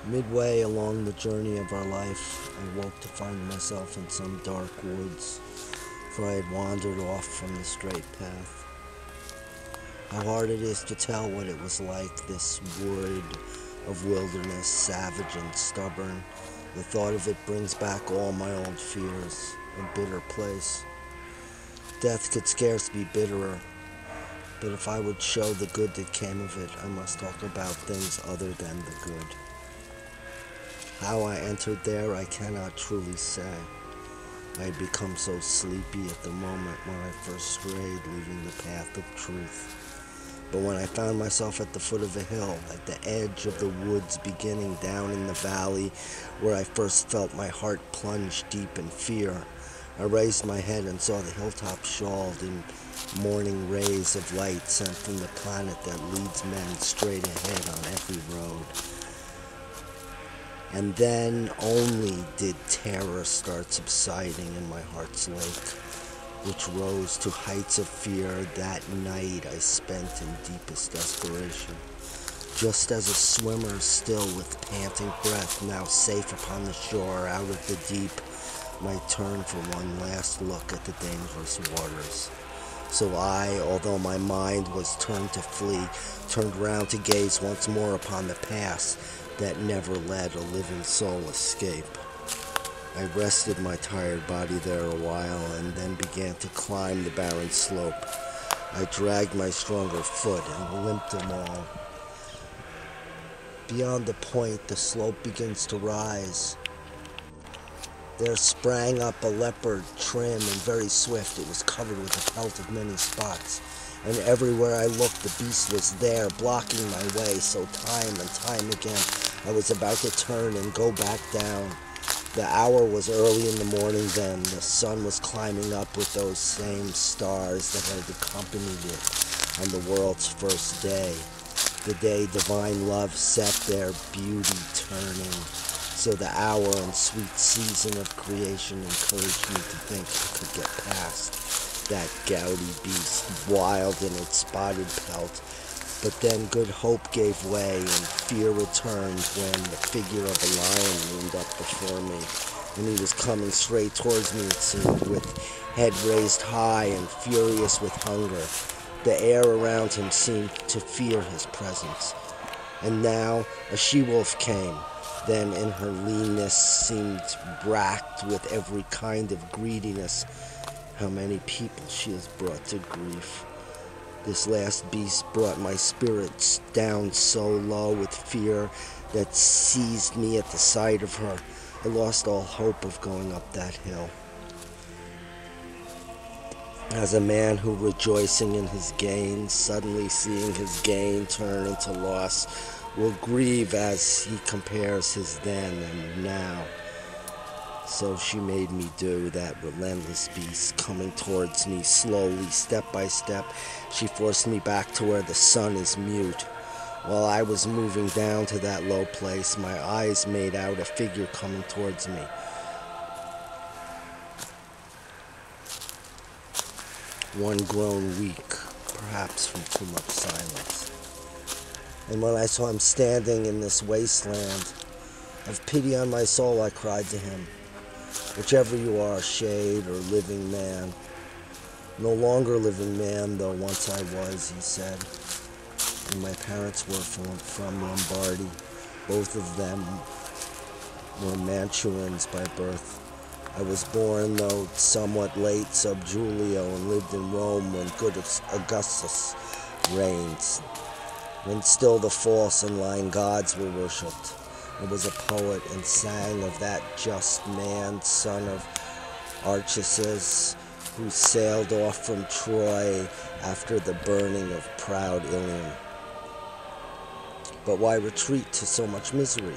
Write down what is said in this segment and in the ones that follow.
Midway along the journey of our life, I woke to find myself in some dark woods, for I had wandered off from the straight path. How hard it is to tell what it was like, this wood of wilderness, savage and stubborn. The thought of it brings back all my old fears, a bitter place. Death could scarce be bitterer, but if I would show the good that came of it, I must talk about things other than the good. How I entered there, I cannot truly say. I had become so sleepy at the moment when I first strayed, leaving the path of truth. But when I found myself at the foot of a hill, at the edge of the woods beginning down in the valley, where I first felt my heart plunge deep in fear, I raised my head and saw the hilltop shawled in morning rays of light sent from the planet that leads men straight ahead on every road. And then only did terror start subsiding in my heart's lake, which rose to heights of fear that night I spent in deepest desperation. Just as a swimmer still with panting breath, now safe upon the shore out of the deep, might turn for one last look at the dangerous waters. So I, although my mind was turned to flee, turned round to gaze once more upon the past that never let a living soul escape. I rested my tired body there a while and then began to climb the barren slope. I dragged my stronger foot and limped along. Beyond the point, the slope begins to rise. There sprang up a leopard, trim and very swift. It was covered with a pelt of many spots, and everywhere I looked the beast was there, blocking my way, so time and time again I was about to turn and go back down. The hour was early in the morning then. The sun was climbing up with those same stars that had accompanied it on the world's first day, the day divine love set their beauty turning. So the hour and sweet season of creation encouraged me to think I could get past that gouty beast, wild in its spotted pelt. But then good hope gave way and fear returned when the figure of a lion loomed up before me, and he was coming straight towards me, it seemed, with head raised high and furious with hunger. The air around him seemed to fear his presence. And now a she-wolf came. Then in her leanness seemed racked with every kind of greediness. How many people she has brought to grief. This last beast brought my spirits down so low with fear that seized me at the sight of her. I lost all hope of going up that hill. As a man who, rejoicing in his gain, suddenly seeing his gain turn into loss, will grieve as he compares his then and now. So she made me do, that relentless beast, coming towards me slowly, step by step. She forced me back to where the sun is mute. While I was moving down to that low place, my eyes made out a figure coming towards me. One grown weak, perhaps from too much silence. And when I saw him standing in this wasteland, have pity on my soul, I cried to him. Whichever you are, shade or living man. No longer living man, though once I was, he said. And my parents were from Lombardy. Both of them were Mantuans by birth. I was born, though somewhat late, sub Julio, and lived in Rome when good Augustus reigns, when still the false and lying gods were worshipped. I was a poet and sang of that just man, son of Archias, who sailed off from Troy after the burning of proud Ilium. But why retreat to so much misery?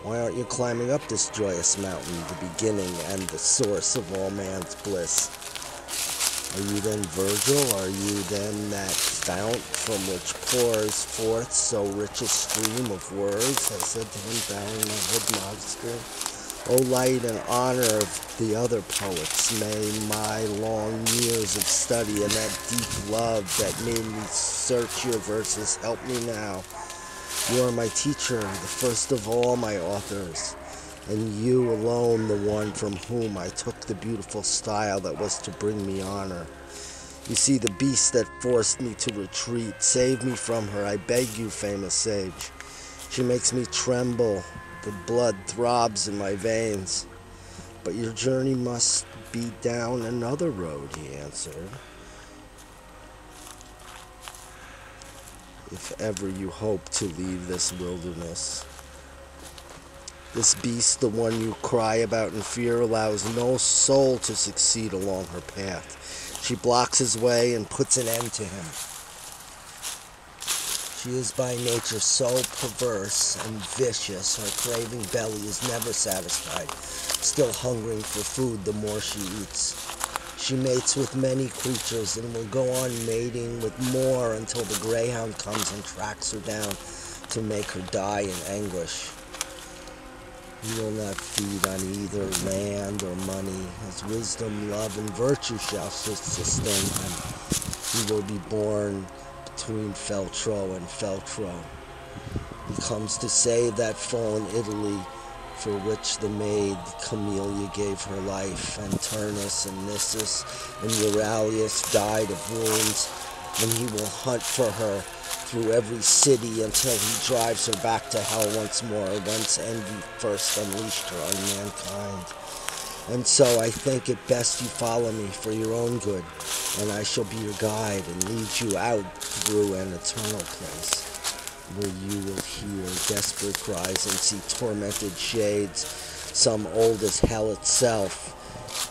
Why aren't you climbing up this joyous mountain, the beginning and the source of all man's bliss? Are you then Virgil? Are you then that fount from which pours forth so rich a stream of words? I said to him, bowing my head modestly. O light and honor of the other poets, may my long years of study and that deep love that made me search your verses help me now. You are my teacher, the first of all my authors, and you alone the one from whom I took the beautiful style that was to bring me honor. You see the beast that forced me to retreat. Save me from her, I beg you, famous sage. She makes me tremble. The blood throbs in my veins. But your journey must be down another road, he answered. If ever you hope to leave this wilderness. This beast, the one you cry about in fear, allows no soul to succeed along her path. She blocks his way and puts an end to him. She is by nature so perverse and vicious, her craving belly is never satisfied, still hungering for food the more she eats. She mates with many creatures and will go on mating with more until the greyhound comes and tracks her down to make her die in anguish. He will not feed on either land or money. His wisdom, love, and virtue shall sustain him. He will be born between Feltro and Feltro. He comes to save that fallen Italy for which the maid Camelia gave her life, and Turnus and Nissus and Euryalus died of wounds, and he will hunt for her through every city until he drives her back to hell once more, whence envy first unleashed her on mankind. And so I think it best you follow me for your own good, and I shall be your guide and lead you out through an eternal place, where you will hear desperate cries and see tormented shades, some old as hell itself,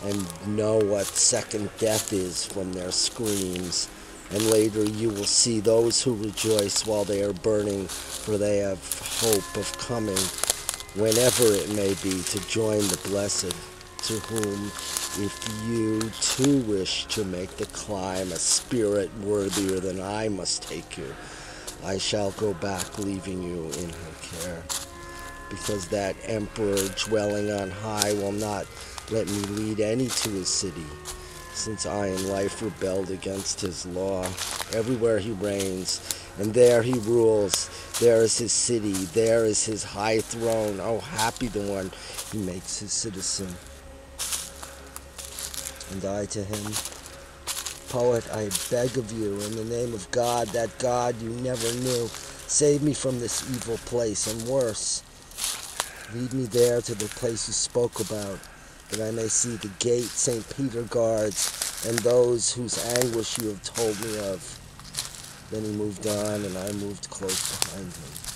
and know what second death is from their screams. And later you will see those who rejoice while they are burning, for they have hope of coming, whenever it may be, to join the blessed, to whom, if you too wish to make the climb a spirit worthier than I must take you, I shall go back, leaving you in her care, because that emperor dwelling on high will not let me lead any to his city, since I in life rebelled against his law. Everywhere he reigns, and there he rules. There is his city, there is his high throne. Oh, happy the one he makes his citizen. And I to him, poet, I beg of you, in the name of God, that God you never knew, save me from this evil place, and worse, lead me there to the place you spoke about, that I may see the gate St. Peter guards, and those whose anguish you have told me of. Then he moved on, and I moved close behind him.